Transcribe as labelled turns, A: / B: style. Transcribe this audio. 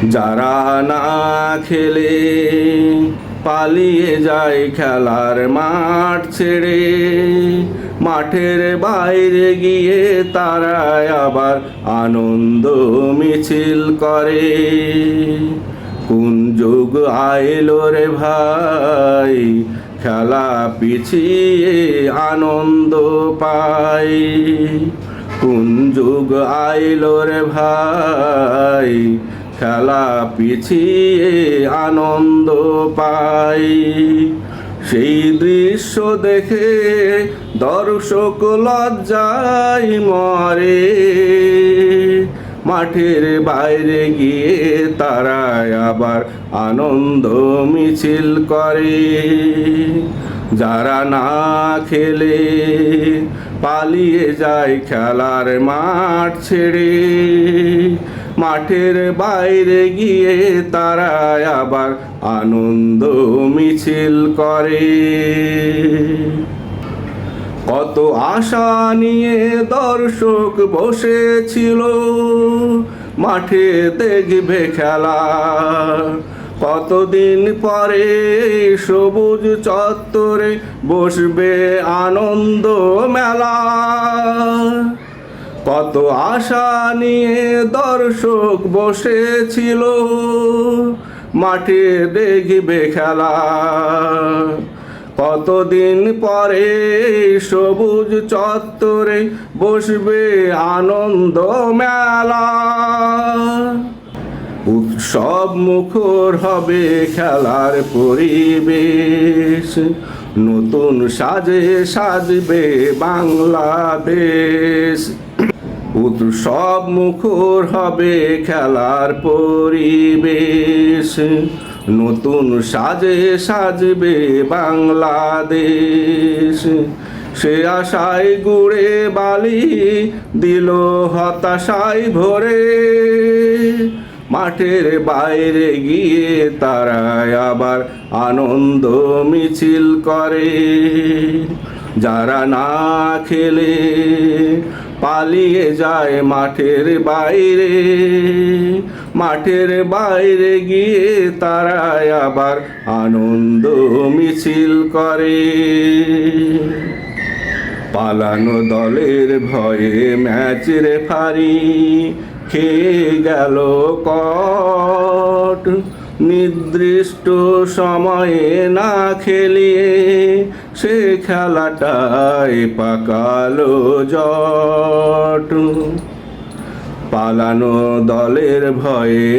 A: যারা না খেলে পালিয়ে যায় খেলার মাঠ ছেড়ে, মাঠের বাইরে গিয়ে তারা আবার আনন্দ মিছিল করে। কোন যুগ আইলো রে ভাই, খেলা পিছিয়ে আনন্দ পাই। কোন যুগ আইলো রে ভাই, খেলা পিছিয়ে আনন্দ পাই। সেই দৃশ্য দেখে দর্শক লজ্জায় মরে, মাঠের বাইরে গিয়ে তারা আবার আনন্দ মিছিল করে। যারা না খেলে পালিয়ে যায় খেলার মাঠ ছেড়ে, মাঠের বাইরে গিয়ে তারা আবার আনন্দ মিছিল করে। কত আশা নিয়ে দর্শক বসেছিল মাঠে দেখবে খেলা, কতদিন পরে সবুজ চত্বরে বসবে আনন্দ মেলা। কত আশা নিয়ে দর্শক বসেছিল মাঠে দেখবে খেলা, কতদিন পরে সবুজ চত্বরে বসবে আনন্দ মেলা। উৎসব মুখর হবে খেলার পরিবেশ, নতুন সাজে সাজবে বাংলাদেশ। উৎসব মুখর হবে খেলার পরিবেশ, নতুন সাজে সাজবে বাংলাদেশ। সে আশায় গুড়ে বালি দিল হতাশায় ভরে, মাঠের বাইরে গিয়ে তারা আবার আনন্দ মিছিল করে। যারা না খেলে পালিয়ে যায় মাঠের বাইরে, মাঠের বাইরে গিয়ে তারা আবার আনন্দ মিছিল করে। পালানো দলের ভয়ে ম্যাচ রেফারি খেয়ে গেল কট, নির্দিষ্ট সময়ে না খেলিয়ে সে খেলাটায় পাকালো জট। পালানো দলের ভয়ে